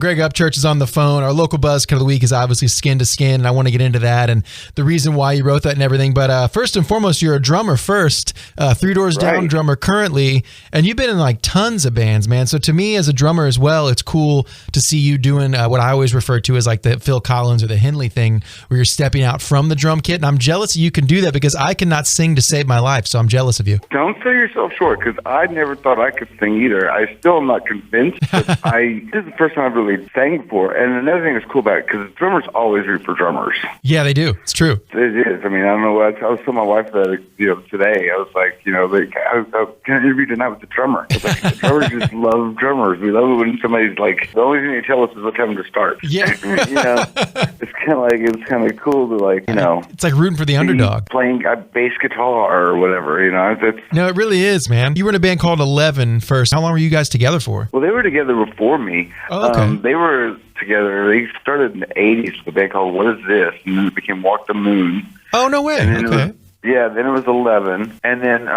Greg Upchurch is on the phone. Our local buzzkill of the week is obviously Skin to Skin, and I want to get into that and the reason why you wrote that and everything. But first and foremost, you're a drummer first, Three Doors Down drummer currently, and you've been in like tons of bands, man. So to me as a drummer as well, it's cool to see you doing what I always refer to as like the Phil Collins or the Henley thing, where you're stepping out from the drum kit. And I'm jealous that you can do that because I cannot sing to save my life. So I'm jealous of you. Don't sell yourself short, because I never thought I could sing either. I still am not convinced, but this is the first time I've really sang before. And another thing that's cool about it, because drummers always root for drummers. Yeah, they do. It's true. It is. I mean, I don't know what I was telling my wife that, today. I was like, I can I interview tonight with the drummer. I was like, the drummers just love drummers. We love it when somebody's like, the only thing they tell us is what time to start. Yeah. It's kind of cool to It's like rooting for the underdog. Playing a bass guitar or whatever, No, it really is, man. You were in a band called 11 first. How long were you guys together for? Well, they were together before me. Oh, okay. They were together. They started in the 80s with a band called What Is This? And then it became Walk the Moon. Oh, no way. Okay. Then it was 11. And then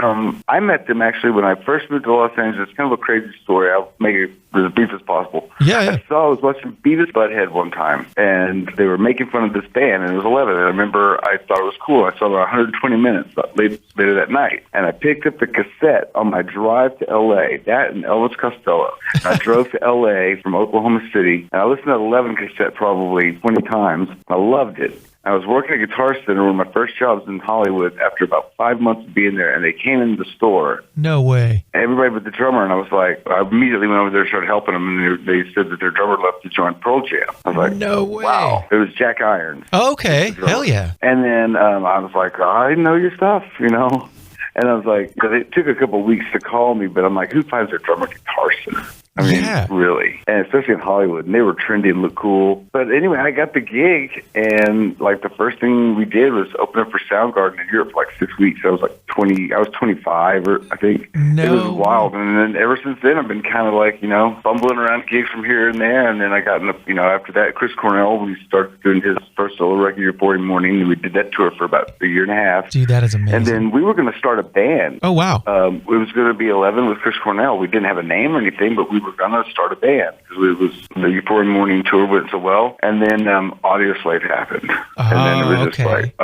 I met them actually when I first moved to Los Angeles. It's kind of a crazy story. I'll make it as brief as possible. Yeah. I was watching Beavis Butthead one time, and they were making fun of this band, and it was 11. And I remember I thought it was cool. I saw about 120 minutes later that night. And I picked up the cassette on my drive to L.A., that and Elvis Costello. I drove to L.A. from Oklahoma City, and I listened to that 11 cassette probably 20 times. I loved it. I was working at Guitar Center, one of my first jobs in Hollywood, after about 5 months of being there, and they came into the store. No way. Everybody but the drummer, and I was like, I immediately went over there and started helping them, and they said that their drummer left to join Pearl Jam. I was like, no way. Wow. It was Jack Irons. Oh, okay. Hell yeah. And then I was like, I know your stuff, And I was like, it took a couple of weeks to call me, but I'm like, who finds their drummer at Guitar Center? I mean, really. And especially in Hollywood. And they were trendy and looked cool. But anyway, I got the gig, and the first thing we did was open up for Soundgarden in Europe for 6 weeks. I was 25, I think. No. It was wild. And then ever since then, I've been kind of bumbling around gigs from here and there. And then I got after that, Chris Cornell, when he started doing his first solo record, Reporting Morning, and we did that tour for about a year and a half. Dude, that is amazing. And then we were going to start a band. Oh, wow. It was going to be 11 with Chris Cornell. We didn't have a name or anything, but we were going to start a band because the Reporting Morning tour went so well. And then Audio Slave happened. And then it was just like,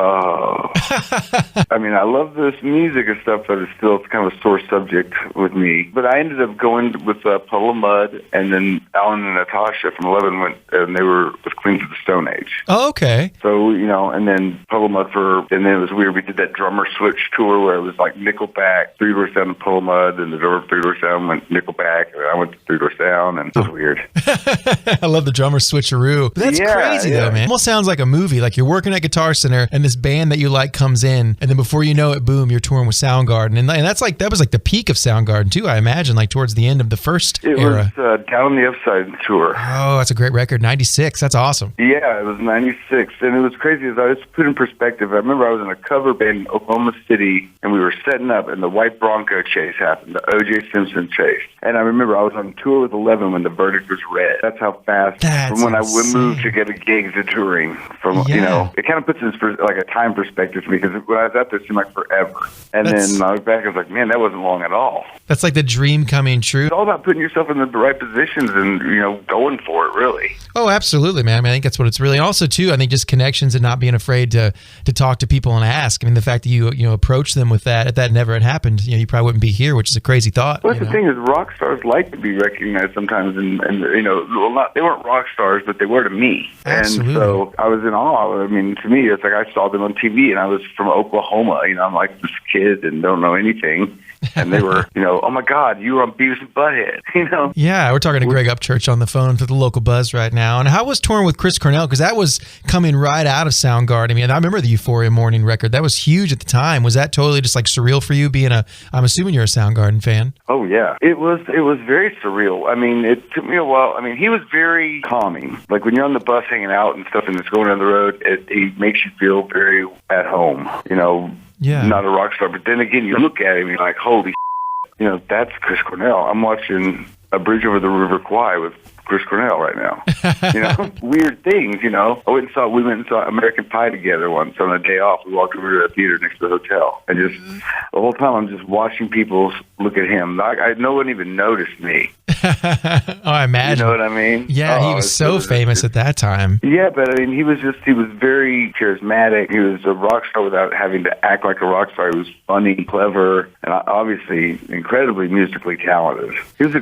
I mean, I love this music and stuff, but it's kind of a sore subject with me. But I ended up going with Puddle of Mud, and then Alan and Natasha from 11 went, and they were with Queens of the Stone Age. Oh, okay. So, and then Puddle of Mud and then it was weird. We did that drummer switch tour where it was like Nickelback, Three Doors Down, and Puddle of Mud, and the drummer of Three Doors Down went Nickelback, and I went to Three Doors Down, and it was weird. I love the drummer switcheroo. That's crazy though, man. It almost sounds like a movie. Like you're working at Guitar Center, and this band that you like comes in, and then before you know it, boom, you're touring with Soundgarden, and that was like the peak of Soundgarden too. I imagine, like towards the end of the first era. It was Down the Upside tour. Oh, that's a great record. 96. That's awesome. Yeah, it was 96, and it was crazy. As I was put in perspective, I remember I was in a cover band in Oklahoma City, and we were setting up, and the white Bronco chase happened, the O.J. Simpson chase. And I remember I was on tour with 11 when the verdict was read. That's how fast. From when I moved to get a gig to touring. It kind of puts it in like a time perspective for me, because when I was out there, it seemed like forever. And then I look back, I was like, man, that wasn't long at all. That's like the dream coming true. It's all about putting yourself in the right positions and, going for it, really. Oh, absolutely, man. I mean, I think that's what it's really. Also, too, I think just connections and not being afraid to talk to people and ask. I mean, the fact that you approach them with that, if that never had happened, you probably wouldn't be here, which is a crazy thought. Well, the thing is, rock stars like to be recognized sometimes, and they weren't rock stars, but they were to me. Absolutely. And so I was in awe. I mean, to me, it's like I saw them on TV, and I was from Oklahoma. I'm like this kid and don't know anything. And they were, oh my God, you were on Beavis and Butthead, Yeah, we're talking to Greg Upchurch on the phone for the local buzz right now. And how was touring with Chris Cornell? Because that was coming right out of Soundgarden. I mean, I remember the Euphoria Morning record. That was huge at the time. Was that totally just like surreal for you being I'm assuming you're a Soundgarden fan? Oh yeah. It was very surreal. I mean, it took me a while. I mean, he was very calming. Like when you're on the bus hanging out and stuff and it's going down the road, it makes you feel very at home, Yeah. Not a rock star. But then again, you look at him and you're like, holy that's Chris Cornell. I'm watching A Bridge Over the River Kwai with Chris Cornell right now. Weird things, we went and saw American Pie together once on a day off. We walked over to a theater next to the hotel, and just the whole time I'm just watching people look at him. No one even noticed me. I imagine. You know what I mean? Yeah, he was so famous at that time. Yeah, but I mean, he was very charismatic. He was a rock star without having to act like a rock star. He was funny, clever, and obviously incredibly musically talented. He's a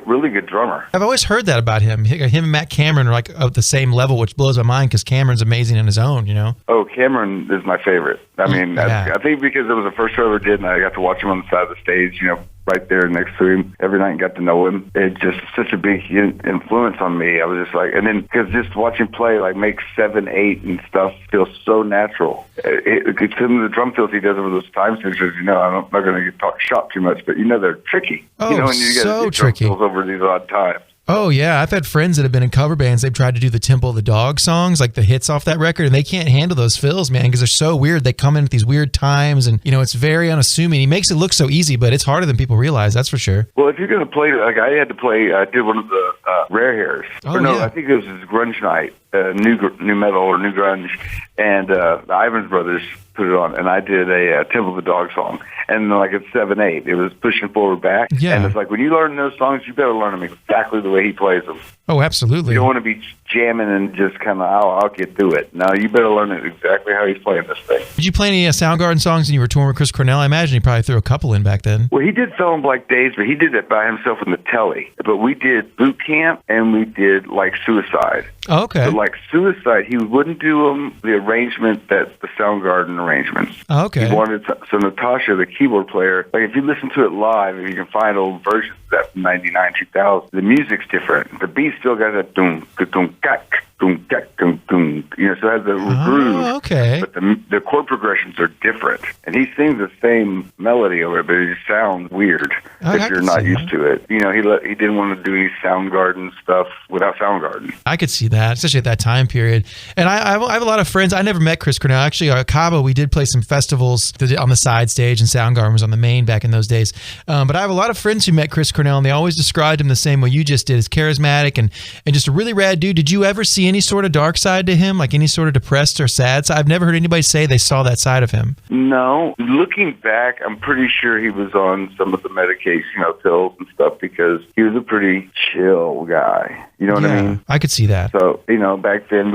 really good drummer. I've always heard that about him. Him and Matt Cameron are like at the same level, which blows my mind because Cameron's amazing on his own, you know? Oh, Cameron is my favorite. I mean, I think because it was the first show I ever did, and I got to watch him on the side of the stage, you know, right there next to him every night and got to know him. It's just such a big influence on me. I was just like, and then because just watching play, like make 7, 8 and stuff feels so natural. Some of the drum fills he does over those time signatures, you know, I'm not going to talk shop too much, but you know, they're tricky. Oh, you know, when you so get tricky. drum fills over these odd times. Oh, yeah. I've had friends that have been in cover bands. They've tried to do the Temple of the Dog songs, like the hits off that record, and they can't handle those fills, man, because they're so weird. They come in at these weird times, and, you know, it's very unassuming. He makes it look so easy, but it's harder than people realize, that's for sure. Well, if you're going to play, like I had to play, I did one of the Rare Hairs. Oh, no, I think it was his grunge night, new metal or new grunge, and the Ivans Brothers put it on, and I did a Temple of the Dog song. And like at 7, 8, it was pushing forward back. Yeah. And it's like when you learn those songs, you better learn them exactly the way he plays them. Oh, absolutely. You don't want to be jamming and just kind of, I'll get through it. No, you better learn it exactly how he's playing this thing. Did you play any Soundgarden songs when you were touring with Chris Cornell? I imagine he probably threw a couple in back then. Well, he did Fell in Black Days, but he did it by himself in the telly. But we did Boot Camp, and we did like Suicide. Oh, okay. So like Suicide, he wouldn't do the arrangement that the Soundgarden arrangements. Oh, okay. He wanted so Natasha, the keyboard player, like if you listen to it live, if you can find old versions of that from 99, 2000, the music's different. The beat still got that doom, doom, kak, doom, kak, doom, doom. You know, so it has the groove. Okay. But the chord progressions are different. And he sings the same melody over it, but it just sounds weird if you're not used to it. You know, he didn't want to do any Soundgarden stuff without Soundgarden. I could see that, especially at that time period. And I have a lot of friends. I never met Chris Cornell. Actually, at Cabo, we did play some festivals on the side stage, and Soundgarden was on the main back in those days. But I have a lot of friends who met Chris Cornell, and they always described him the same way you just did, as charismatic and just a really rad dude. Did you ever see any sort of dark side to him, like any sort of depressed or sad side? I've never heard anybody say they saw that side of him. No. Looking back, I'm pretty sure he was on some of the medication, you know, pills and stuff, because he was a pretty chill guy. You know what I mean? I could see that. So, you know, back then,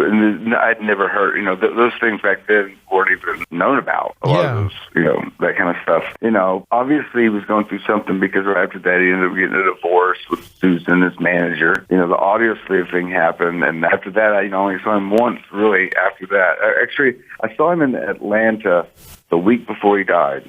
I'd never heard, you know, those things back then weren't even known about. A lot of those, you know, that kind of stuff. You know, obviously he was going through something, because right after that he ended up getting a divorce with Susan, his manager. You know, the audio slave thing happened, and after that, I only saw him once, really, after that. Actually, I saw him in Atlanta the week before he died.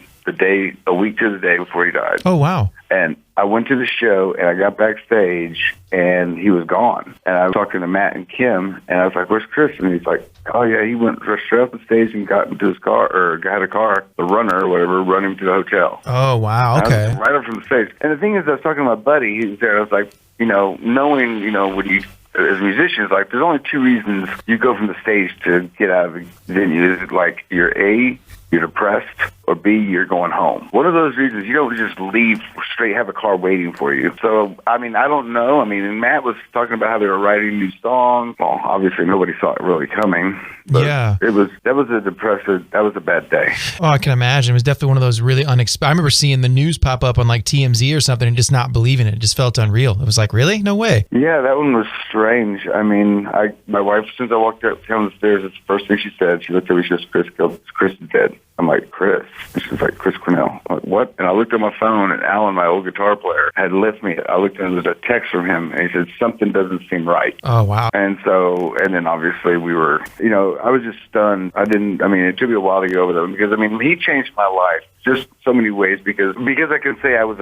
A week to the day before he died. Oh, wow. And I went to the show, and I got backstage, and he was gone. And I was talking to Matt and Kim, and I was like, "Where's Chris?" And he's like, "Oh, yeah, he went straight off the stage and got into his car, or got a car, the runner or whatever, run him to the hotel." Oh, wow, okay. And I was right up from the stage. And the thing is, I was talking to my buddy, he was there, and I was like, you know, knowing, you know, when you, as musicians, like, there's only 2 reasons you go from the stage to get out of the venue. Is like, you're depressed, or B, you're going home. One of those reasons, you don't just leave straight, have a car waiting for you. So, I mean, I don't know. I mean, and Matt was talking about how they were writing new songs. Well, obviously nobody saw it really coming. But that was a bad day. Oh, I can imagine. It was definitely one of those really unexpected. I remember seeing the news pop up on like TMZ or something and just not believing it. It just felt unreal. It was like, really? No way. Yeah, that one was strange. I mean, my wife, since I walked down the stairs, it's the first thing she said. She looked at me, she said, Chris is dead. I'm like, Chris? And she's like, Chris Cornell. I'm like, what? And I looked at my phone, and Alan, my old guitar player, had left me. I looked, and there was a text from him, and he said, something doesn't seem right. Oh, wow. And then obviously we were, you know, I was just stunned. It took me a while to get over that, because, I mean, he changed my life just so many ways, because I can say I was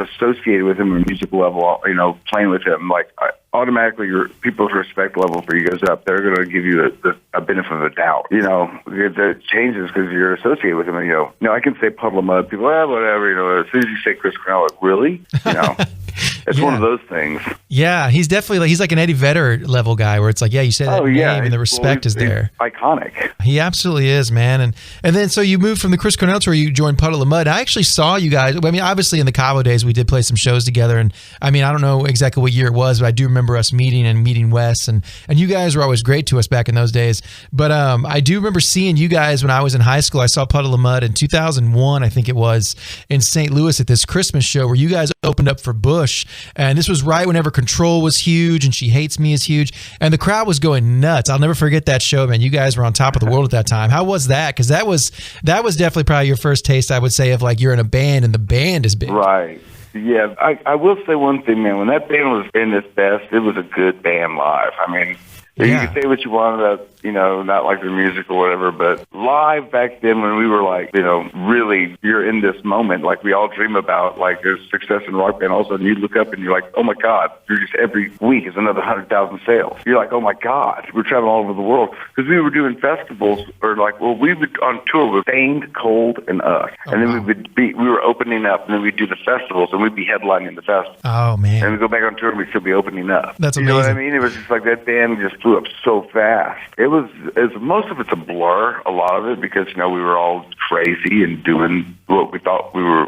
associated with him on a musical level, you know, playing with him. Like, automatically your people's respect level for you goes up. They're going to give you a benefit of the doubt. You know, it changes because you're associated with him. And, you know, I can say Puddle of Mud. People, whatever. You know, as soon as you say Chris Cornell, like, really? You know. It's one of those things. Yeah, he's definitely he's like an Eddie Vedder level guy, where it's like, yeah, you say that name and the respect is there. Iconic. He absolutely is, man. And then so you moved from the Chris Cornell tour, you joined Puddle of Mud. I actually saw you guys. I mean, obviously in the Cabo days we did play some shows together, and I mean, I don't know exactly what year it was, but I do remember us meeting Wes, and you guys were always great to us back in those days. But I do remember seeing you guys when I was in high school. I saw Puddle of Mud in 2001, I think it was, in St. Louis at this Christmas show where you guys opened up for Bush. And this was right whenever Control was huge and She Hates Me is huge. And the crowd was going nuts. I'll never forget that show, man. You guys were on top of the world at that time. How was that? Because that was definitely probably your first taste, I would say, of like you're in a band and the band is big. Right. Yeah, I will say one thing, man. When that band was in its best, it was a good band live. I mean, you can say what you want about, not like their music or whatever, but live back then when we were like, really, you're in this moment, like we all dream about, like there's success in rock band. All of a sudden you look up and you're like, oh my God, you're just every week is another 100,000 sales. You're like, oh my God, we're traveling all over the world. Because we were doing festivals we would on tour with Stained, Cold, and Us. And then we were opening up and then we'd do the festivals and we'd be headlining the festival. Oh man. And we'd go back on tour and we'd still be opening up. That's amazing. You know what I mean? It was just like that band just flew up so fast. Most of it's a blur, a lot of it, because, we were all crazy and doing what we thought we were,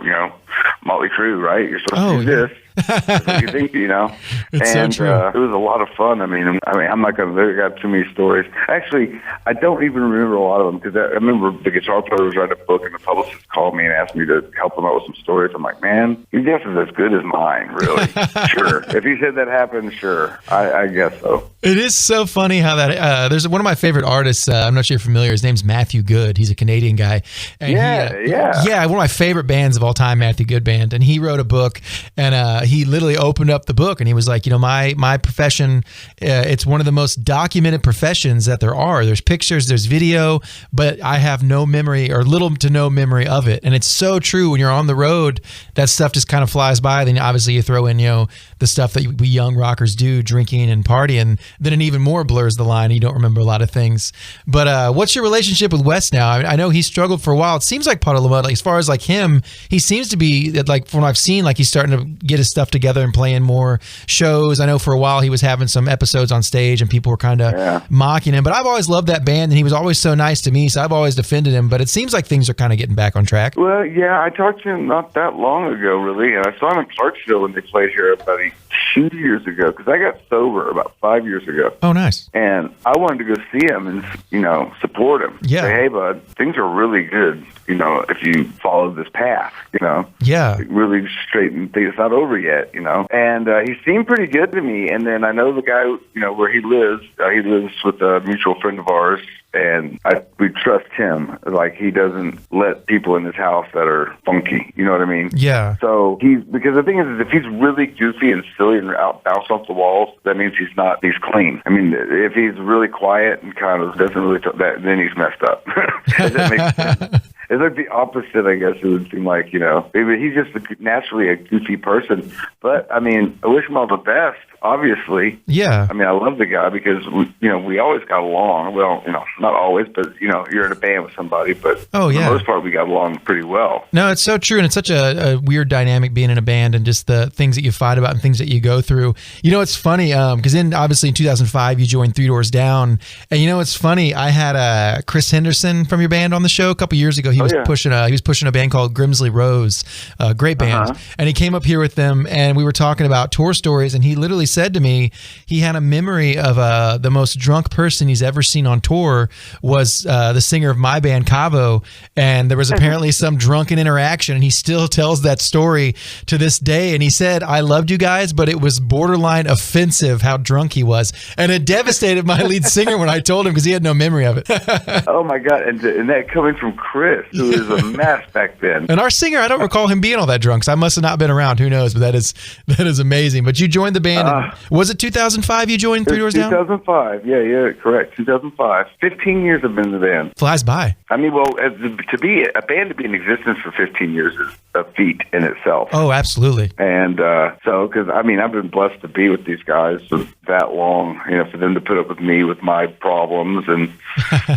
Motley Crue, right? You're supposed to do this. That's what you think, It's and so true. It was a lot of fun. I mean, I'm not going to, I got too many stories. Actually, I don't even remember a lot of them, because I remember the guitar player was writing a book, and the publicist called me and asked me to help him out with some stories. I'm like, man, your guess is as good as mine, really. Sure. If he said that happened, sure. I guess so. It is so funny how that, there's one of my favorite artists, I'm not sure you're familiar, his name's Matthew Good. He's a Canadian guy. And Yeah, one of my favorite bands of all time, Matthew Good Band. And he wrote a book, and he literally opened up the book, and he was like, my profession, it's one of the most documented professions that there are. There's pictures, there's video, but I have no memory or little to no memory of it. And it's so true. When you're on the road, that stuff just kind of flies by. Then obviously you throw in, the stuff that we young rockers do, drinking and partying, then it even more blurs the line. You don't remember a lot of things. But what's your relationship with Wes now? I know he struggled for a while. It seems like Puddle of Mud, like, as far as like him, he seems to be, like, from what I've seen, like he's starting to get his stuff together and playing more shows. I know for a while he was having some episodes on stage and people were kind of mocking him. But I've always loved that band, and he was always so nice to me, so I've always defended him. But it seems like things are kind of getting back on track. Well, yeah, I talked to him not that long ago, really, and I saw him in Clarksville when they played here about 2 years ago, because I got sober about 5 years ago. Oh, nice. And I wanted to go see him and, support him. Yeah. Say, hey, bud, things are really good, if you follow this path, Yeah. really straighten things. It's not over yet, And he seemed pretty good to me. And then I know the guy, where he lives with a mutual friend of ours, and we trust him. Like, he doesn't let people in his house that are funky. You know what I mean? Yeah. So because the thing is if he's really goofy and silly and bounce off the walls, that means he's clean. I mean, if he's really quiet and kind of doesn't really that, then he's messed up. Does that make sense? It's like the opposite, I guess it would seem like, Maybe he's just naturally a goofy person. But, I mean, I wish him all the best, obviously. Yeah. I mean, I love the guy because, we always got along. Well, not always, but, you're in a band with somebody. But for the most part, we got along pretty well. No, it's so true. And it's such a weird dynamic being in a band and just the things that you fight about and things that you go through. It's funny because obviously in 2005, you joined Three Doors Down. And it's funny. I had Chris Henderson from your band on the show a couple years ago. He was pushing a band called Grimsley Rose, a great band. And he came up here with them, and we were talking about tour stories, and he literally said to me he had a memory of the most drunk person he's ever seen on tour was the singer of my band, Cavo, and there was apparently some drunken interaction, and he still tells that story to this day. And he said, I loved you guys, but it was borderline offensive how drunk he was. And it devastated my lead singer when I told him, because he had no memory of it. Oh my God. And that coming from Chris, who was a mess back then. And our singer, I don't recall him being all that drunk, so I must have not been around. Who knows? But that is amazing. But you joined the band. Was it 2005 you joined Three Doors Down? 2005. Yeah, correct. 2005. 15 years I've been in the band. Flies by. I mean, well, to be in existence for 15 years is a feat in itself. Oh, absolutely. And because I've been blessed to be with these guys for that long, for them to put up with me with my problems. And,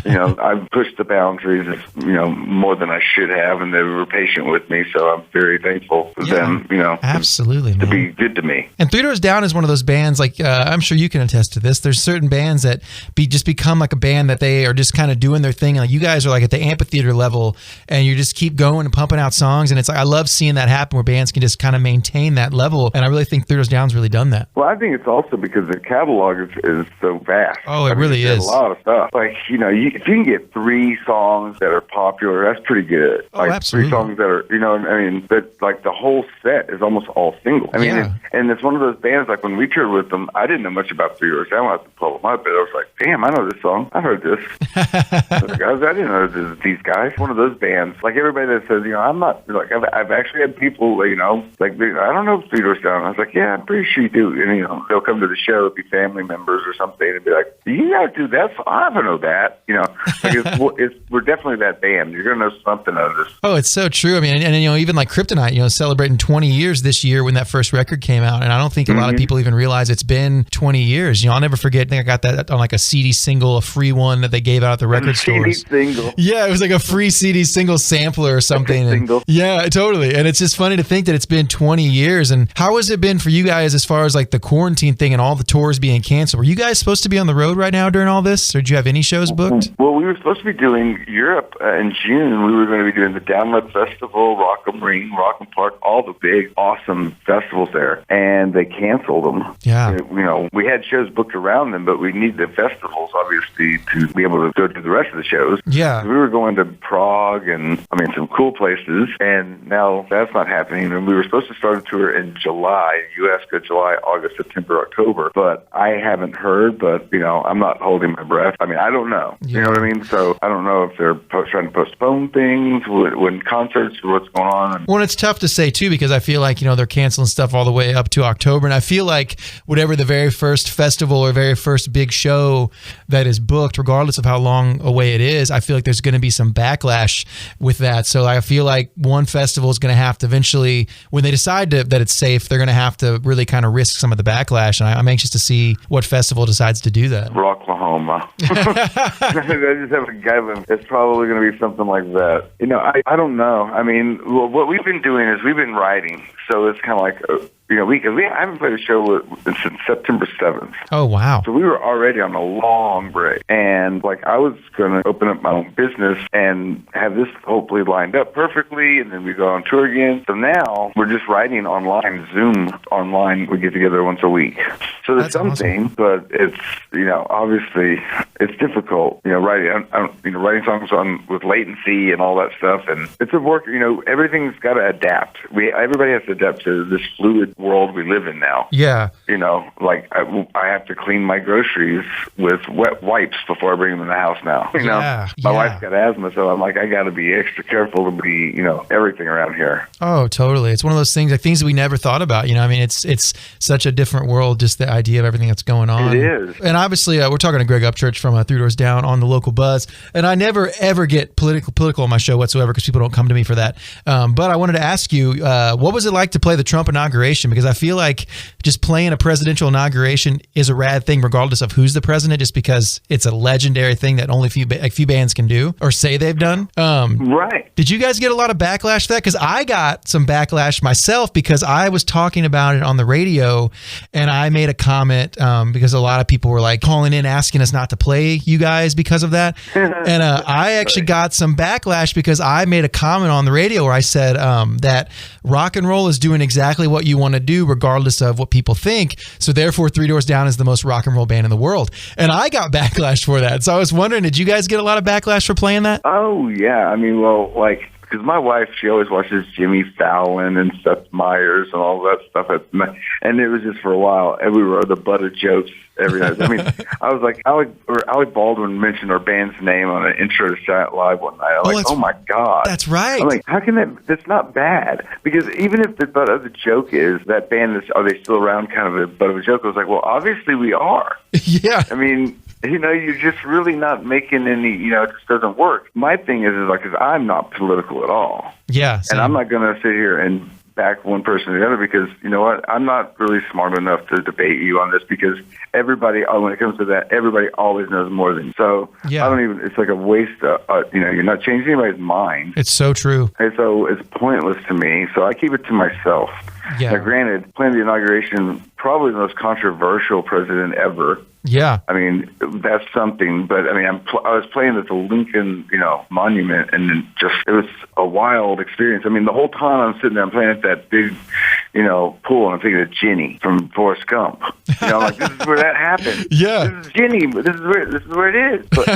I've pushed the boundaries, more than I should have, and they were patient with me. So I'm very thankful for them, absolutely, to be good to me. And Three Doors Down is one of those bands, like, I'm sure you can attest to this. There's certain bands that just become like a band that they are just kind of doing their thing. Like, you guys are like at the amphitheater level, and you just keep going and pumping out songs. And it's like, I love seeing that happen where bands can just kind of maintain that level. And I really think Three Doors Down's really done that. Well, I think it's also because the catalog is so vast. Oh, it really is. A lot of stuff. Like, if you can get 3 songs that are popular tour, that's pretty good. Oh, absolutely. 3 songs that are, that like the whole set is almost all singles. I mean, and it's one of those bands, like when we toured with them, I didn't know much about 3 Doors Down at the Puddle of Mud, but I was like, damn, I know this song. I've heard this. I didn't know these guys. One of those bands, like everybody that says, I'm not, like, I've actually had people, like, I don't know 3 Doors Down. I was like, yeah, I'm pretty sure you do. And, they'll come to the show, be family members or something, and be like, you got to do that song. I don't know that. Like we're definitely that band. You're going to know something out of this. Oh, it's so true. I mean, and even like Kryptonite, celebrating 20 years this year when that first record came out. And I don't think a lot of people even realize it's been 20 years. I'll never forget. I think I got that on like a CD single, a free one that they gave out at the record stores. CD single. Yeah, it was like a free CD single sampler or something. Single. Yeah, totally. And it's just funny to think that it's been 20 years. And how has it been for you guys as far as like the quarantine thing and all the tours being canceled? Were you guys supposed to be on the road right now during all this? Or did you have any shows booked? Well, we were supposed to be doing Europe in June. We were going to be doing the Download Festival, Rock'em Ring, Rock'em Park, all the big, awesome festivals there. And they canceled them. Yeah. We had shows booked around them, but we need the festivals, obviously, to be able to go to the rest of the shows. Yeah. We were going to Prague and, some cool places. And now that's not happening. And we were supposed to start a tour in July, U.S. go July, August, September, October. But I haven't heard, but, I'm not holding my breath. I don't know. Yeah. You know what I mean? So I don't know if they're trying to postpone things when concerts or what's going on. Well, it's tough to say, too, because I feel like, they're canceling stuff all the way up to October. And I feel like whatever the very first festival or very first big show that is booked, regardless of how long away it is, I feel like there's going to be some backlash with that. So I feel like one festival is going to have to eventually, when they decide that it's safe, they're going to have to really kind of risk some of the backlash. And I'm anxious to see what festival decides to do that. Rocklahoma. I just have a guy, it's probably going to be something like that. I don't know. What we've been doing is we've been writing. So it's kind of like, I haven't played a show since September 7th. Oh, wow. So we were already on a long break. And I was going to open up my own business and have this hopefully lined up perfectly. And then we go on tour again. So now we're just writing online, Zoom online. We get together once a week. So there's something, awesome. But it's, obviously it's difficult, writing songs with latency and all that stuff. And it's a work, everything's got to adapt. Everybody has to adapt to this fluid world we live in now. Yeah. I have to clean my groceries with wet wipes before I bring them in the house now. My wife's got asthma, so I'm like, I got to be extra careful to be, everything around here. Oh, totally. It's one of those things, like things that we never thought about. It's such a different world, just the idea of everything that's going on. It is. And obviously, we're talking to Greg Upchurch from 3 Doors Down on the local buzz. And I never ever get political on my show whatsoever because people don't come to me for that. But I wanted to ask you, what was it like to play the Trump inauguration? Because I feel like just playing a presidential inauguration is a rad thing regardless of who's the president, just because it's a legendary thing that only a few bands can do or say they've done. Right. Did you guys get a lot of backlash for that? Because I got some backlash myself because I was talking about it on the radio and I made a comment because a lot of people were like calling in asking us not to play you guys because of that. And I actually got some backlash because I made a comment on the radio where I said that rock and roll is doing exactly what you want to do regardless of what people think. So therefore 3 Doors Down is the most rock and roll band in the world. And I got backlash for that. So I was wondering, did you guys get a lot of backlash for playing that? Oh, yeah. Because my wife, she always watches Jimmy Fallon and Seth Meyers and all that stuff. And it was just for a while, and we were the butt of jokes every night. I was like, Alec Baldwin mentioned our band's name on an intro to Saturday Night Live one night. I'm like, oh my God. That's right. I'm like, how can that's not bad? Because even if the butt of the joke is that band are they still around kind of the butt of a joke, I was like, well, obviously we are. Yeah. You're just really not making any, it just doesn't work. My thing is I'm not political at all. Yeah. And I'm not going to sit here and back one person or the other because, you know what, I'm not really smart enough to debate you on this because everybody, when it comes to that, everybody always knows more than you. So yeah. It's like a waste of, you're not changing anybody's mind. It's so true. And so it's pointless to me. So I keep it to myself. Yeah. Now, granted, playing the inauguration, probably the most controversial president ever. Yeah. That's something, but I was playing at the Lincoln, Monument, and it was a wild experience. The whole time I'm sitting there, I'm playing at that big pool, and I'm thinking of Jenny from Forrest Gump. I'm like, this is where that happened. Yeah. This is Jenny. This is where it is. But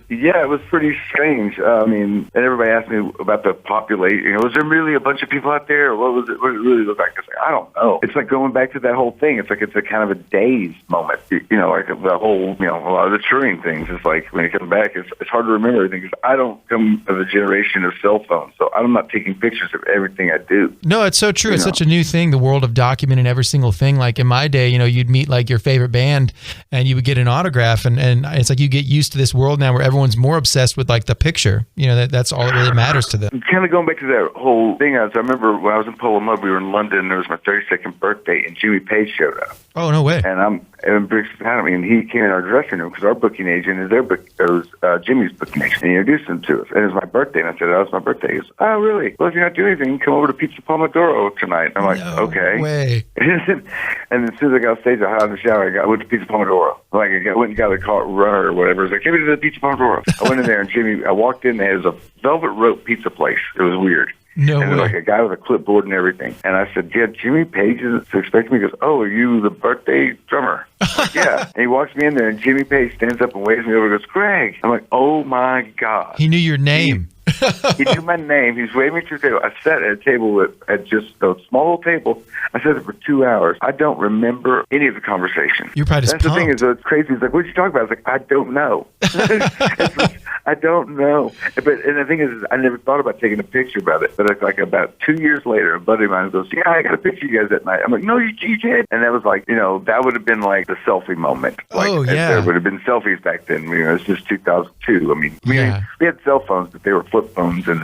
it was pretty strange. And everybody asked me about the population. Was there really a bunch of people out there, or what was it? What did it really look like? I was like, I don't know. It's like going back to that whole thing. It's like it's a kind of a daze moment. Like the whole, a lot of the touring things. It's like when you come back, it's hard to remember everything because I don't come of a generation of cell phones, so I'm not taking pictures of everything I do. No, it's so true. It's such a new thing, the world of documenting every single thing. Like in my day, you'd meet like your favorite band and you would get an autograph, and it's like you get used to this world now where everyone's more obsessed with like the picture. That's all that really matters to them. Kind of going back to that whole thing, I remember when I was in Puddle of Mud, we were in London, and it was my 32nd birthday, and Jimmy Page showed up. Oh, no way. And I'm Briggs Academy, and he came in our dressing room because our booking agent is Jimmy's booking agent, and he introduced him to us. And it was my birthday, and I said, "Oh, it's my birthday." He goes, "Oh, really? Well, if you're not doing anything, come over to Pizza Pomodoro tonight." I'm like, no "Okay." Way. And as soon as I got off stage, I got out of the shower. I went to Pizza Pomodoro. Like I went and got a car runner or whatever. I was like, "Give me to the Pizza Pomodoro." I went in there, and I walked in there. It was a velvet rope pizza place. It was weird. No and way. Like a guy with a clipboard and everything. And I said, "Yeah, Jimmy Page is expecting me." He goes, "Oh, are you the birthday drummer?" I'm like, "Yeah." And he walks me in there, and Jimmy Page stands up and waves me over and goes, "Greg." I'm like, "Oh my God." He knew your name. He knew my name. He's waving me to the table. I sat at a table at just a small little table. I sat there for 2 hours. I don't remember any of the conversation. You're probably just That's pumped. the thing is, it's crazy. He's like, "What did you talk about?" I was like, "I don't know." I don't know. And the thing is, I never thought about taking a picture about it. But it's like about 2 years later, a buddy of mine goes, "Yeah, I got a picture of you guys that night." I'm like, "No, you did." And that was like, that would have been like the selfie moment. Like, oh, yeah. There would have been selfies back then. It's just 2002. We had cell phones, but they were flip phones and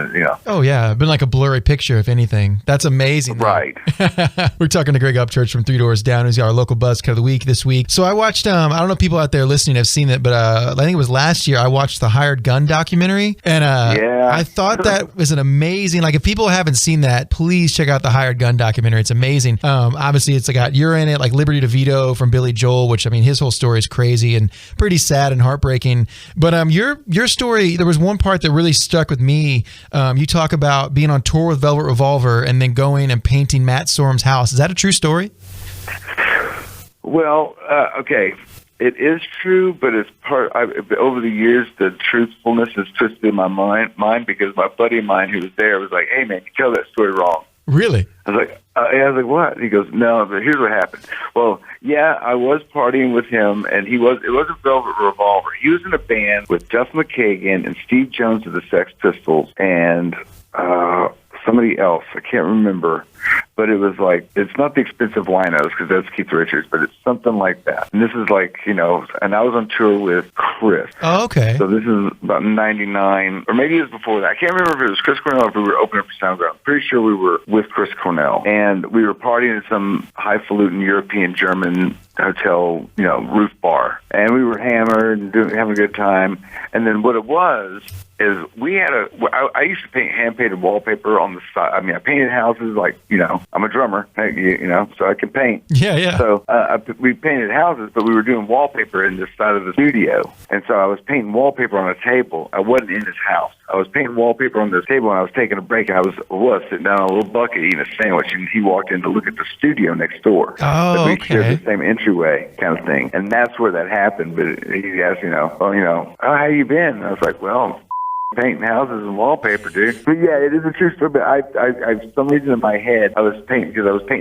Oh, yeah. It'd been like a blurry picture, if anything. That's amazing. Right. We're talking to Greg Upchurch from Three Doors Down, who's our local buzzcut of the week this week. So I watched, I don't know if people out there listening have seen it, but I think it was last year, I watched the Hired Gun documentary. And I thought that was an amazing, like if people haven't seen that, please check out the Hired Gun documentary. It's amazing. Obviously, it's got you're in it, like Liberty DeVito from Billy Joel, which his whole story is crazy and pretty sad and heartbreaking. But your story, there was one part that really stuck with me. You talk about being on tour with Velvet Revolver and then going and painting Matt Sorum's house. Is that a true story? Well, okay. It is true, but it's over the years, the truthfulness has twisted my mind because my buddy of mine who was there was like, "Hey, man, you tell that story wrong." Really? I was like, "What?" And he goes, "No, but here's what happened." Well, yeah, I was partying with him, and it wasn't Velvet Revolver. He was in a band with Duff McKagan and Steve Jones of the Sex Pistols and somebody else. I can't remember. But it was like, it's not the Expensive Winos because that's Keith Richards, but it's something like that. And this is like, and I was on tour with Chris. Oh, okay. So this is about 99, or maybe it was before that. I can't remember if it was Chris Cornell or if we were opening up for SoundGround. I'm pretty sure we were with Chris Cornell. And we were partying at some highfalutin European German hotel, roof bar. And we were hammered and having a good time. And then what it was is I used to paint hand-painted wallpaper on the side. I painted houses like, I'm a drummer, so I can paint. Yeah. So we painted houses, but we were doing wallpaper in the side of the studio. And so I was painting wallpaper on a table. I wasn't in his house. I was painting wallpaper on the table, and I was taking a break. I was sitting down on a little bucket eating a sandwich, and he walked in to look at the studio next door. Oh, we okay. shared the same entryway kind of thing. And that's where that happened. But he asked, "Oh, how you been?" And I was like, "Well, painting houses and wallpaper, dude." But yeah, it is a true story. But I for some reason in my head, I was painting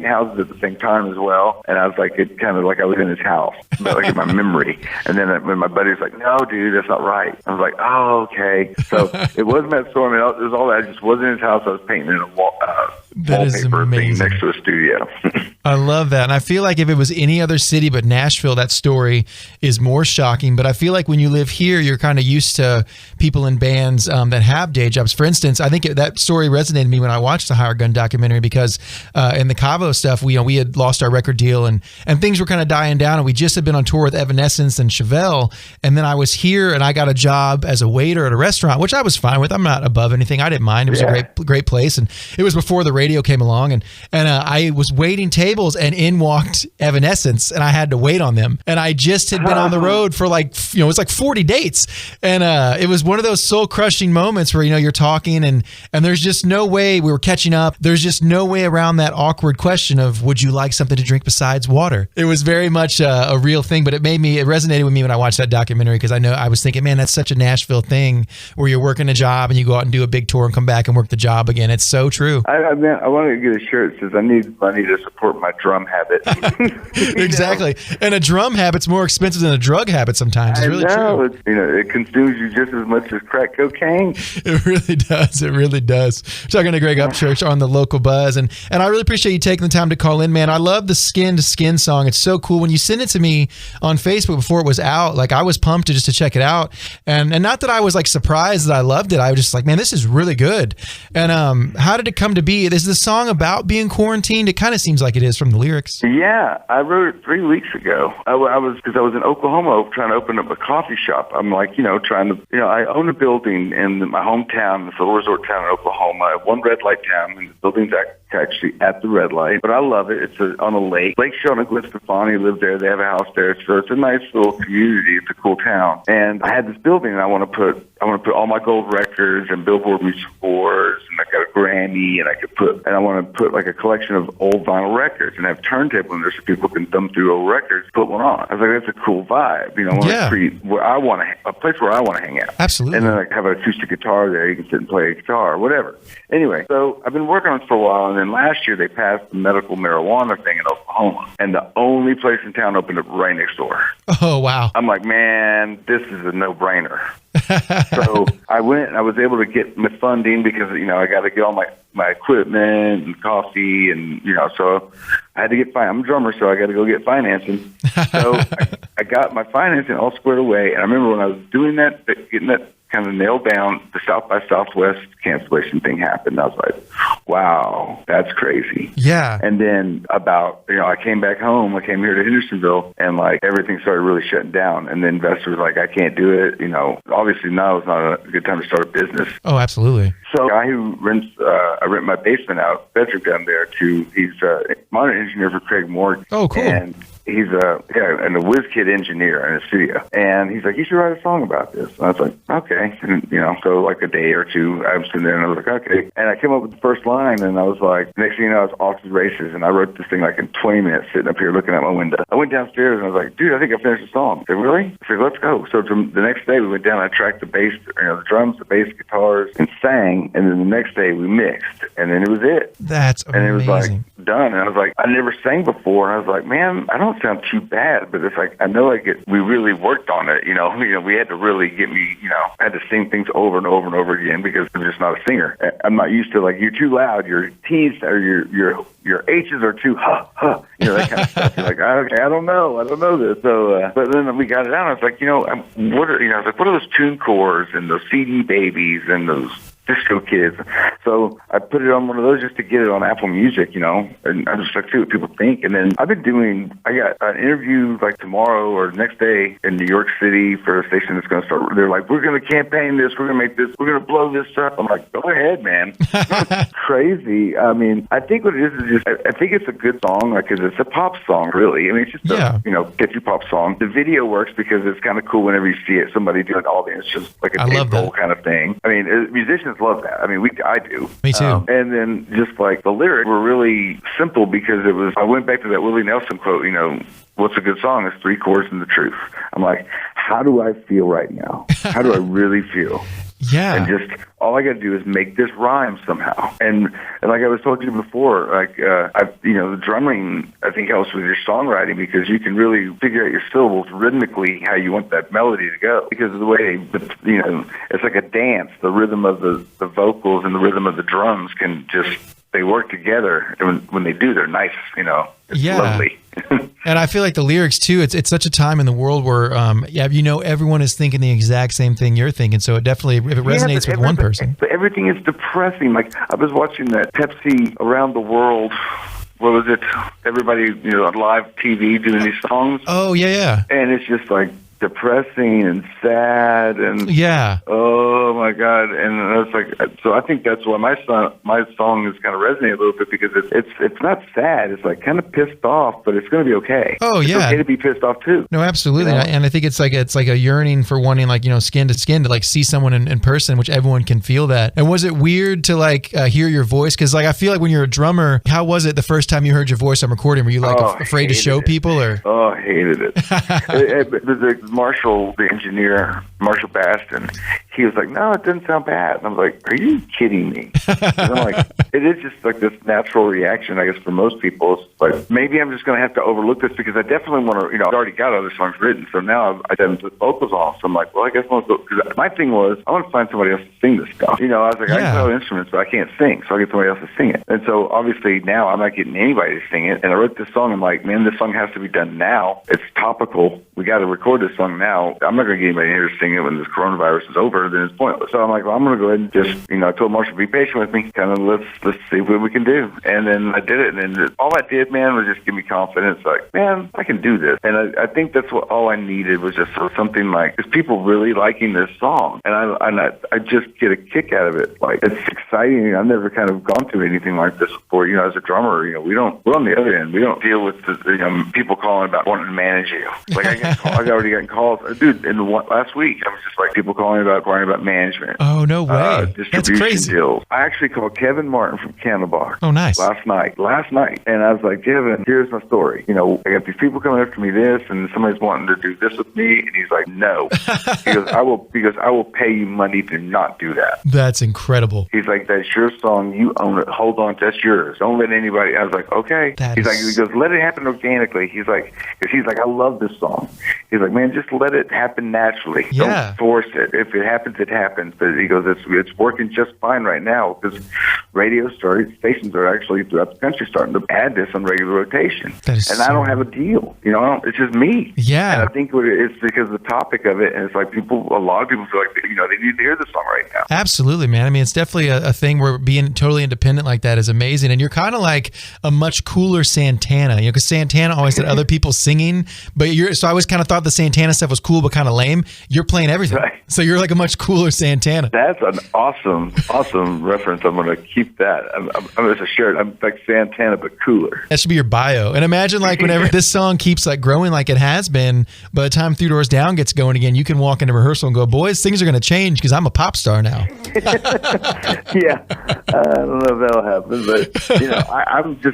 houses at the same time as well, and I was like, it kind of like I was in his house, but like in my memory. And then when my buddy was like, "No, dude, that's not right," I was like, "Oh, okay." So it wasn't that storm. It was all that. I just wasn't in his house. I was painting in a wallpaper thing next to a studio. I love that. And I feel like if it was any other city but Nashville, that story is more shocking. But I feel like when you live here, you're kind of used to people in bands that have day jobs. For instance, I think that story resonated with me when I watched the Hired Gun documentary because in the Cavo stuff, we had lost our record deal and things were kind of dying down. And we just had been on tour with Evanescence and Chevelle. And then I was here and I got a job as a waiter at a restaurant, which I was fine with. I'm not above anything. I didn't mind. It was a great place. And it was before the radio came along. And I was waiting tables tables, and in walked Evanescence, and I had to wait on them. And I just had been on the road for it was like 40 dates. And it was one of those soul crushing moments where, you're talking and there's just no way we were catching up. There's just no way around that awkward question of, would you like something to drink besides water? It was very much a real thing, but it resonated with me when I watched that documentary, because I was thinking, man, that's such a Nashville thing where you're working a job and you go out and do a big tour and come back and work the job again. It's so true. I want to get a shirt that says, I need money to support my drum habit. Exactly. And a drum habit's more expensive than a drug habit sometimes. It's really true. It consumes you just as much as crack cocaine. It really does. It really does. Talking to Greg Upchurch on the Local Buzz. And I really appreciate you taking the time to call in, man. I love the Skin to Skin song. It's so cool. When you sent it to me on Facebook before it was out, I was pumped just to check it out. And not that I was surprised that I loved it. I was just like, man, this is really good. And how did it come to be? Is the song about being quarantined? It kind of seems like it is from the lyrics. Yeah, I wrote it 3 weeks ago. I was in Oklahoma trying to open up a coffee shop. I'm I own a building in my hometown, this little resort town in Oklahoma, one red light town, and the building's actually at the red light. But I love it. It's on a lake. Lake Shawn and Gwen Stefani live there. They have a house there. So it's a nice little community. It's a cool town. And I had this building, and I want to put all my gold records and Billboard Music Awards, and I got a Grammy, and I want to put a collection of old vinyl records and have turntable in there so people can thumb through old records, put one on. I was like, that's a cool vibe. I want to create a place where I want to hang out. Absolutely. And then have an acoustic guitar there. You can sit and play a guitar or whatever. Anyway, so I've been working on it for a while, and then last year they passed the medical marijuana thing in Oklahoma, and the only place in town opened up right next door. Oh, wow. I'm like, man, this is a no-brainer. So I went and I was able to get my funding because, I got to get all my equipment and coffee and, so I had to get I'm a drummer, so I got to go get financing. So I got my financing all squared away. And I remember when I was doing that, getting that kind of nailed down, the South by Southwest cancellation thing happened. I was like, wow, that's crazy. Yeah. And then I came back home. I came here to Hendersonville, and everything started really shutting down. And the investors were like, I can't do it. Obviously now is not a good time to start a business. Oh, absolutely. So the guy who I rent my basement out, bedroom down there to, he's a monitor engineer for Craig Morgan. Oh, cool. And he's a whiz kid engineer in a studio. And he's like, you should write a song about this. And I was like, okay. And, so a day or two, I was sitting there and I was like, okay. And I came up with the first line, and I was like, next thing you know, I was off to the races. And I wrote this thing in 20 minutes sitting up here looking out my window. I went downstairs and I was like, dude, I think I finished the song. I said, really? I said, let's go. So the next day we went down and I tracked the bass, the drums, the bass, guitars, and sang. And then the next day we mixed. And then it was it. That's amazing. And it was done. And I was like, I never sang before. And I was like, man, I don't sound too bad, but it's I know we really worked on it, we had to really get me, I had to sing things over and over and over again because I'm just not a singer. I'm not used to you're too loud, your T's or your H's are too that kind of stuff. You're like, okay, I don't know this. So, but then we got it out. I was like, what are those tune cores and those CD babies and those disco kids? So I put it on one of those just to get it on Apple Music, and I'm just see what people think. And then I got an interview tomorrow or next day in New York City for a station that's going to start. They're like, we're going to campaign this, we're going to make this, we're going to blow this up. I'm like, go ahead, man. Crazy. I mean, I think what it is just, I think it's a good song, because it's a pop song, really. I mean, it's just a catchy pop song. The video works because it's kind of cool whenever you see it, somebody doing all the instruments, like a Dave Grohl kind of thing. I mean, musicians love that. I mean, I do. Me too. And then just the lyrics were really simple because I went back to that Willie Nelson quote, what's a good song? It's 3 chords and the truth. I'm like, how do I feel right now? How do I really feel? Yeah. And just all I got to do is make this rhyme somehow. And like I was talking to you before, the drumming, I think, helps with your songwriting because you can really figure out your syllables rhythmically how you want that melody to go. Because of the way, it's like a dance. The rhythm of the vocals and the rhythm of the drums they work together. And when they do, they're nice, It's lovely. And I feel like the lyrics too, it's such a time in the world where, everyone is thinking the exact same thing you're thinking. So it definitely, if it resonates with one person. But everything is depressing. I was watching that Pepsi Around the World. What was it? Everybody, on live TV doing these songs. Oh, yeah. And it's just depressing and sad and oh my God. And I was like, so I think that's why my song is kind of resonating a little bit, because it's not sad. It's like kind of pissed off, but it's going to be okay. Oh yeah. It's okay to be pissed off too. No, absolutely. You know? And I think it's like a yearning for wanting, like, you know, skin to skin, to like see someone in person, which everyone can feel that. And was it weird to like hear your voice? Cause like, I feel like when you're a drummer, how was it the first time you heard your voice on recording? Were you like afraid to show people, or? Oh, I hated it. The Marshall, the engineer, Marshall Baston, he was like, no, it doesn't sound bad. And I was like, are you kidding me? And I'm like, it is just like this natural reaction, I guess, for most people. It's like, maybe I'm just going to have to overlook this, because I definitely want to, you know, I've already got other songs written. So now I didn't put vocals on. So I'm like, well, I guess I'll go. Because my thing was, I want to find somebody else to sing this stuff. You know, I was like, I can play instruments, but I can't sing. So I'll get somebody else to sing it. And so obviously now I'm not getting anybody to sing it. And I wrote this song. I'm like, man, this song has to be done now. It's topical. We got to record this song now. I'm not going to get anybody here to sing it when this coronavirus is over. Then it's pointless. So I'm like, well, I'm going to go ahead and just, you know, I told Marshall, be patient with me. Kind of let's see what we can do. And then I did it. And then all I did, man, was just give me confidence. Like, man, I can do this. And I think that's what all I needed was just something like, is people really liking this song? And I just get a kick out of it. Like, it's exciting. I've never kind of gone through anything like this before. You know, as a drummer, you know, we're on the other end. We don't deal with people calling about wanting to manage you. Like, I already gotten calls, dude. Last week, I was just like people calling about inquiring about management. Oh, no way! That's crazy. Deals. I actually called Kevin Martin from Candlebox. Oh, nice. Last night, and I was like, Kevin, here's my story. You know, I got these people coming after me this, and somebody's wanting to do this with me, and he's like, no. He goes, I will pay you money to not do that. That's incredible. He's like, that's your song. You own it. Hold on, that's yours. Don't let anybody. I was like, okay. He goes, let it happen organically. He's like, I love this song. He's like, man, just let it happen naturally. Yeah. Don't force it. If it happens, it happens. But he goes, it's working just fine right now, because radio stations are actually throughout the country starting to add this on regular rotation. And I don't have a deal. You know, it's just me. Yeah. And I think it's because of the topic of it, and it's like a lot of people feel like, you know, they need to hear this song right now. Absolutely, man. I mean, it's definitely a thing where being totally independent like that is amazing. And you're kind of like a much cooler Santana, you know, because Santana always had other people singing, but so I always kind of thought the Santana stuff was cool, but kind of lame. You're playing everything. Right. So you're like a much cooler Santana. That's an awesome reference. I'm going to keep that. I'm going to share it. I'm like Santana, but cooler. That should be your bio. And imagine like whenever this song keeps like growing like it has been, by the time Three Doors Down gets going again, you can walk into rehearsal and go, boys, things are going to change because I'm a pop star now. Yeah. I don't know if that'll happen, but you know,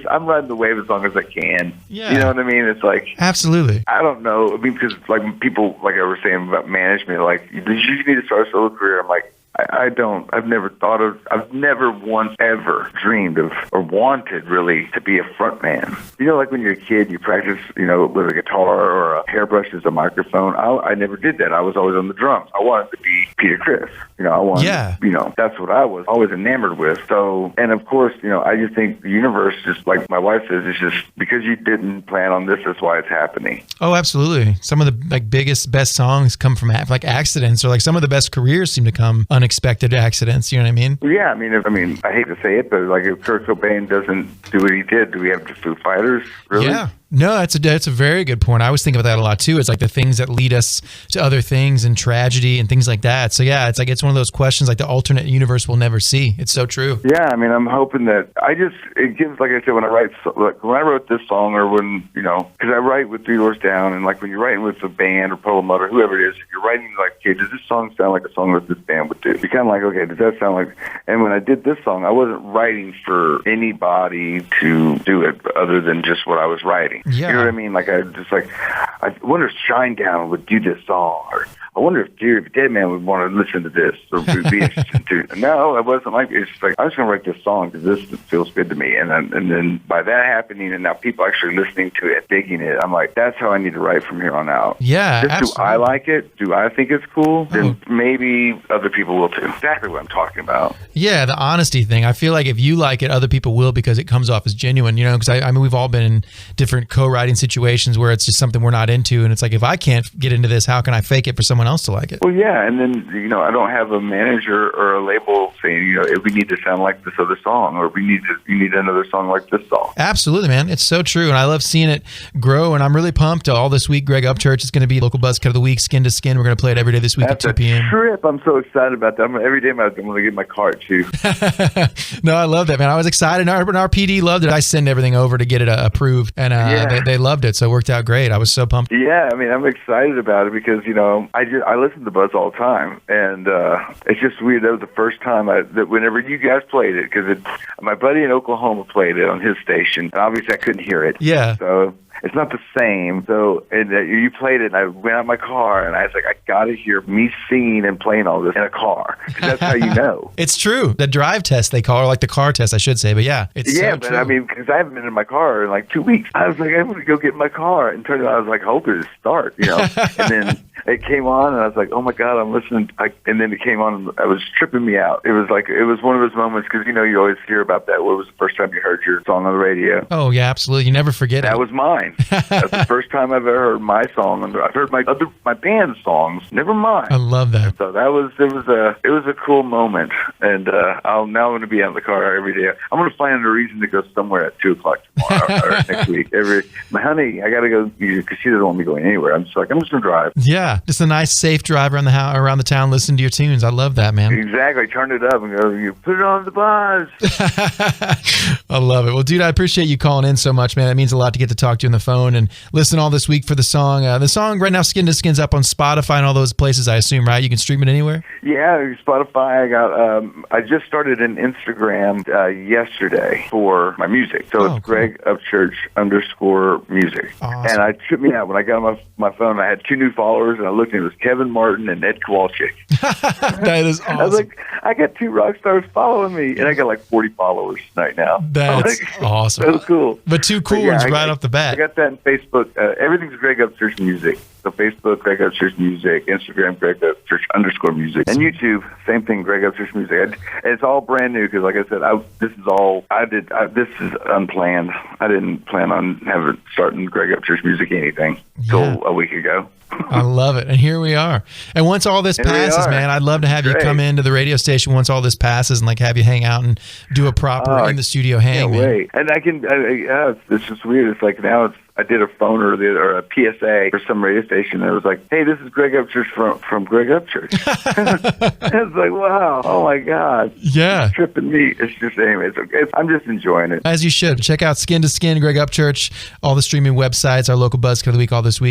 I'm riding the wave as long as I can. Yeah. You know what I mean? It's like, absolutely. I don't know. I mean, because like people, like I was saying about management, like, did you need to start a solo career? I'm like, I've never once ever dreamed of or wanted really to be a front man. You know, like when you're a kid, you practice, you know, with a guitar or a hairbrush as a microphone. I never did that. I was always on the drums. I wanted to be Peter Criss. You know, I wanted, you know, that's what I was always enamored with. So, and of course, you know, I just think the universe, just like my wife says, it's just because you didn't plan on this, that's why it's happening. Oh, absolutely. Some of the like biggest, best songs come from like accidents, or like some of the best careers seem to come unexpected accidents. You know what I mean? Yeah, I mean, I hate to say it, but like if Kurt Cobain doesn't do what he did, do we have the Foo Fighters? Really? Yeah. No, that's a very good point. I was thinking about that a lot too. It's like the things that lead us to other things and tragedy and things like that. So yeah, it's like it's one of those questions like the alternate universe we'll never see. It's so true. Yeah, I mean, I'm hoping that it gives, like I said, when I wrote this song, or when, you know, because I write with Three Doors Down, and like when you're writing with a band or Puddle of Mud or whoever it is, you're writing like, okay, does this song sound like a song that this band would do? You're kind of like, okay, does that sound like? And when I did this song, I wasn't writing for anybody to do it other than just what I was writing. Yeah. You know what I mean? Like, I wonder if Shinedown would do this song, or I wonder if Dead Man would want to listen to this or would be interested to. No, it wasn't like it's just like, I was going to write this song because this feels good to me. And then by that happening, and now people actually listening to it, digging it, I'm like, that's how I need to write from here on out. Yeah, just, absolutely. Do I like it? Do I think it's cool? Then maybe other people will too. Exactly what I'm talking about. Yeah, the honesty thing. I feel like if you like it, other people will, because it comes off as genuine, you know, because I mean, we've all been in different co-writing situations where it's just something we're not into. And it's like, if I can't get into this, how can I fake it for someone someone else to like it. Well, yeah, and then, I don't have a manager or a label saying, we need to sound like this other song, or you need another song like this song. Absolutely, man. It's so true, and I love seeing it grow, and I'm really pumped. All this week, Greg Upchurch is going to be Local Buzz Cut of the Week, Skin to Skin. We're going to play it every day this week at 2 p.m. Trip. I'm so excited about that. Every day I'm going to get my cart, too. No, I love that, man. I was excited. Our PD loved it. I sent everything over to get it approved, and they loved it, so it worked out great. I was so pumped. Yeah, I'm excited about it because, I listen to Buzz all the time, and it's just weird. That was the first time that whenever you guys played it, because my buddy in Oklahoma played it on his station, and obviously I couldn't hear it. Yeah. So it's not the same. So, and you played it, and I went out in my car, and I was like, I got to hear me singing and playing all this in a car, because that's how you know. It's true. The drive test they call it, or like the car test, I should say. But yeah, it's so but true. Because I haven't been in my car in like 2 weeks. I was like, I'm going to go get in my car, and turned out I was like, hope it start, and then it came on, and I was like, oh my God, I'm listening. And then it came on, and it was tripping me out. It was one of those moments, because you always hear about that. What was the first time you heard your song on the radio? Oh yeah, absolutely. You never forget it. That was mine. That's the first time I've ever heard my song. I've heard my band's songs, never mine. I love that. So it was a cool moment, and I'm going to be out in the car every day. I'm going to find a reason to go somewhere at 2:00 tomorrow or next week. My honey, I got to go because she doesn't want me going anywhere. I'm just going to drive. Yeah, just a nice, safe drive around the town, listen to your tunes. I love that, man. Exactly. Turn it up and go. You put it on the buzz. I love it. Well, dude, I appreciate you calling in so much, man. It means a lot to get to talk to you on the phone and listen all this week for the song. The song right now, Skin to Skin's up on Spotify and all those places, I assume, right? You can stream it anywhere? Yeah, Spotify. I just started an Instagram yesterday for my music. So it's cool. Greg Upchurch _music. Awesome. And it tripped me out. When I got on my phone, I had 2 new followers, and I looked, and it was Kevin Martin and Ed Kowalczyk. That is awesome. I was like, I got 2 rock stars following me, and I got like 40 followers right now. That's awesome. So cool. But 2 cool ones right off the bat. I got that in Facebook. Everything's Greg Upchurch Music. So Facebook, Greg Upchurch Music. Instagram, Greg Upchurch _music. And YouTube, same thing, Greg Upchurch Music. It's all brand new because, like I said, this is unplanned. I didn't plan on starting Greg Upchurch Music anything until a week ago. I love it. And here we are. And once all this passes, man, I'd love to have you come into the radio station once all this passes and have you hang out and do a proper in the studio hang. Wait. And it's just weird. It's like now I did a phone or a PSA for some radio station. And it was like, hey, this is Greg Upchurch from Greg Upchurch. It's like, wow. Oh my God. Yeah. It's tripping me. It's just, anyway, I'm just enjoying it. As you should. Check out Skin to Skin, Greg Upchurch, all the streaming websites, our Local Buzz Cut of the Week all this week.